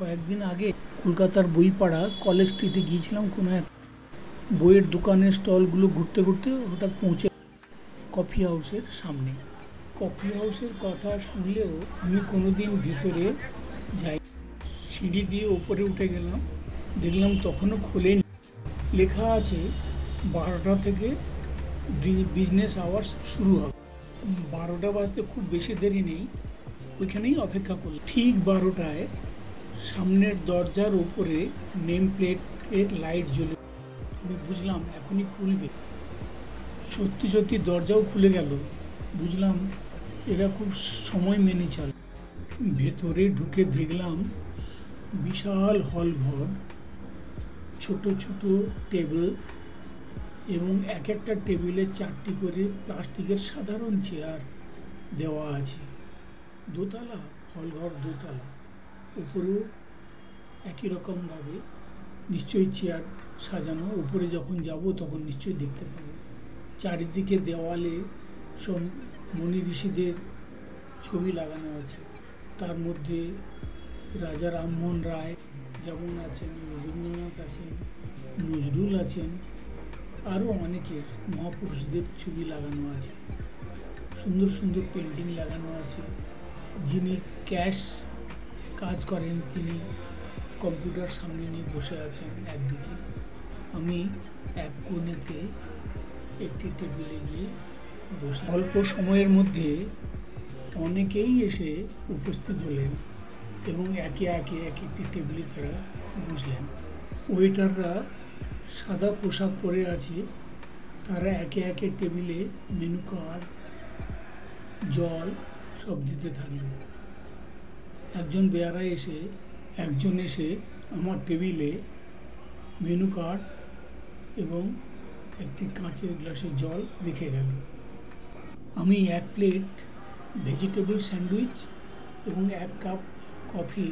কয়েকদিন আগে কলকাতার বইপাড়া কলেজ স্ট্রিটে গিয়েছিলাম কোনো এক বইয়ের দোকানের স্টলগুলো ঘুরতে ঘুরতে হঠাৎ পৌঁছে কফি হাউসের সামনে। কফি হাউসের কথা শুনলেও আমি কোনোদিন ভেতরে যাই। সিঁড়ি দিয়ে ওপরে উঠে গেলাম, দেখলাম তখনও খোলেনি। লেখা আছে 12টা থেকে বিজনেস আওয়ার্স শুরু হবে। 12টা বাজতে খুব বেশি দেরি নেই, ওইখানেই অপেক্ষা করলাম। ঠিক 12টায় সামনের দরজার ওপরে নেম প্লেটের লাইট জ্বলে, আমি বুঝলাম এখনই খুলবে। সত্যি সত্যি দরজাও খুলে গেল। বুঝলাম এরা খুব সময় মেনে চলে। ভেতরে ঢুকে দেখলাম বিশাল হল ঘর, ছোট ছোট টেবিল এবং এক একটা টেবিলে 4টি করে প্লাস্টিকের সাধারণ চেয়ার দেওয়া আছে। দোতলা হলঘর, দোতলা, উপরেও একই রকমভাবে নিশ্চয়ই চেয়ার সাজানো। উপরে যখন যাব তখন নিশ্চয়ই দেখতে পাবো। চারিদিকে দেওয়ালে সব মুনি ঋষিদের ছবি লাগানো আছে। তার মধ্যে রাজা রামমোহন রায় যেমন আছেন, রবীন্দ্রনাথ আছেন, নজরুল আছেন, আরও অনেকের মহাপুরুষদের ছবি লাগানো আছে। সুন্দর সুন্দর পেন্টিং লাগানো আছে। যিনি ক্যাশ কাজ করেন তিনি কম্পিউটার সামনে নিয়ে বসে আছেন একদিকে। আমি এক কোণেতে একটি টেবিলে গিয়ে বসলাম। অল্প সময়ের মধ্যে অনেকেই এসে উপস্থিত হলেন এবং একে একে এক একটি টেবিলে তারা বসলেন। ওয়েটাররা সাদা পোশাক পরে আছে, তারা একে একে টেবিলে মেনু কার্ড, জল সব দিতে থাকলো। একজন এসে আমার টেবিলে মেনু কার্ড এবং একটি কাঁচের গ্লাসে জল রেখে গেল। আমি 1 প্লেট ভেজিটেবল স্যান্ডউইচ এবং 1 কাপ কফি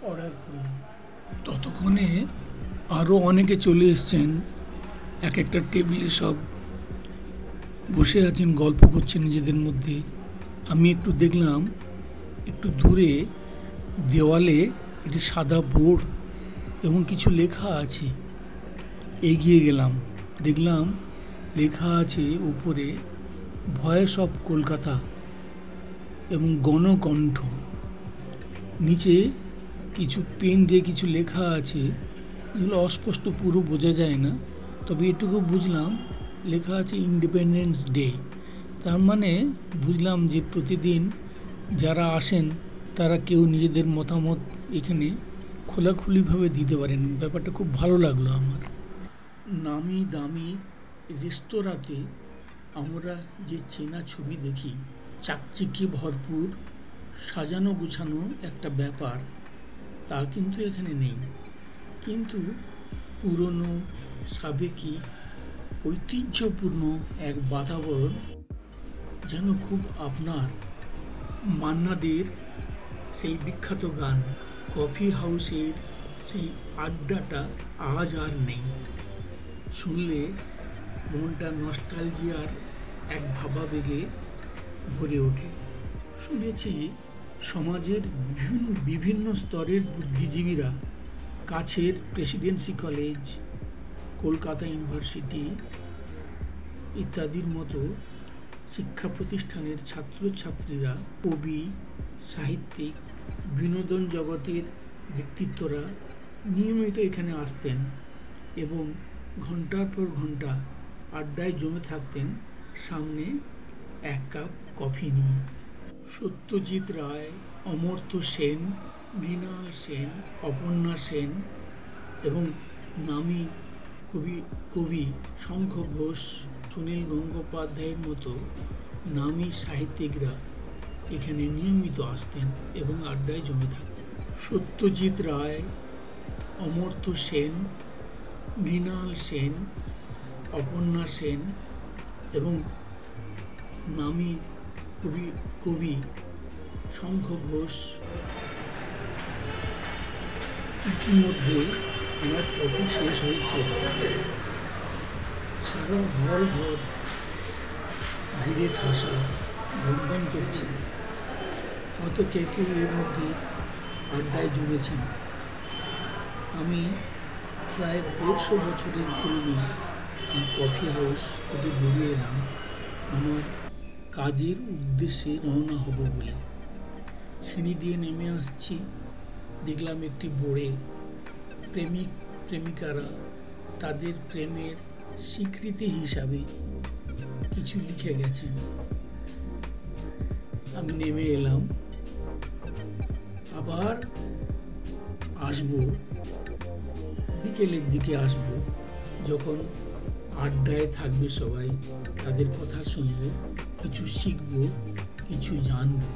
অর্ডার করলাম। ততক্ষণে আরও অনেকে চলে এসছেন, এক একটা টেবিলে সব বসে আছেন, গল্প করছেন নিজেদের মধ্যে। আমি একটু দেখলাম একটু দূরে দেওয়ালে একটি সাদা বোর্ড এবং কিছু লেখা আছে। এগিয়ে গেলাম, দেখলাম লেখা আছে উপরে ভয়েস অফ কলকাতা এবং গণকণ্ঠ। নিচে কিছু পেন দিয়ে কিছু লেখা আছে, যেগুলো অস্পষ্ট, পুরো বোঝা যায় না, তবে এটুকু বুঝলাম লেখা আছে ইন্ডিপেন্ডেন্স ডে। তার মানে বুঝলাম যে প্রতিদিন যারা আসেন তারা কেউ নিজেদের মতামত এখানে খোলাখুলিভাবে দিতে পারেন। ব্যাপারটা খুব ভালো লাগলো আমার। নামি দামি রেস্তোরাঁতে আমরা যে চেনা ছবি দেখি, চাকচিক্যে ভরপুর, সাজানো গুছানো একটা ব্যাপার, তা কিন্তু এখানে নেই। কিন্তু পুরনো, সাবেকি, ঐতিহ্যপূর্ণ এক বাতাবরণ যেন খুব আপনার। মান্না দের সেই বিখ্যাত গান, কফি হাউসের সেই আড্ডাটা আজ আর নেই। শুনলে মনটা নস্টালজিয়ার এক ভাবাবেগে ভরে ওঠে। শুনেছি সমাজের বিভিন্ন স্তরের বুদ্ধিজীবীরা কাছের প্রেসিডেন্সি কলেজ, কলকাতা ইউনিভার্সিটি ইত্যাদির মতো শিক্ষা প্রতিষ্ঠানের ছাত্রছাত্রীরা, কবি, সাহিত্যিক, বিনোদন জগতের ব্যক্তিত্বরা নিয়মিত এখানে আসতেন এবং ঘন্টার পর ঘন্টা আড্ডায় জমে থাকতেন সামনে 1 কাপ কফি নিয়ে। সত্যজিৎ রায়, অমর্ত্য সেন, মৃণাল সেন, অপর্ণা সেন এবং নামী কবি শঙ্খ ঘোষ, সুনীল গঙ্গোপাধ্যায়ের মতো নামী সাহিত্যিকরা এখানে নিয়মিত আসতেন এবং আড্ডায় জমে থাকতেন। সত্যজিৎ রায়, অমর্ত্য সেন, মৃণাল সেন, অপর্ণা সেন এবং নামী কবি শঙ্খ ঘোষ। ইতিমধ্যে আমার কফি শেষ হয়েছে। সারা হল ঘর ভিড়ে ঠাসা, ভনভন করছে। হয়তো কেউ কেউ এর মধ্যে আড্ডায় জমেছেন। আমি প্রায় 150 বছরের পুরনো এই কফি হাউস থেকে বেরিয়ে এলাম আমার কাজের উদ্দেশ্যে রওনা হব বলে। সিঁড়ি দিয়ে নেমে আসছি, দেখলাম একটি বোর্ডে প্রেমিক প্রেমিকারা তাদের প্রেমের স্বীকৃতি হিসাবে কিছু লিখে গেছেন। আমি নেমে এলাম, আবার আসবো বিকেলের দিকে আসবো, যখন আড্ডায় থাকবে সবাই, তাদের কথা শুনবো, কিছু শিখবো, কিছু জানবো।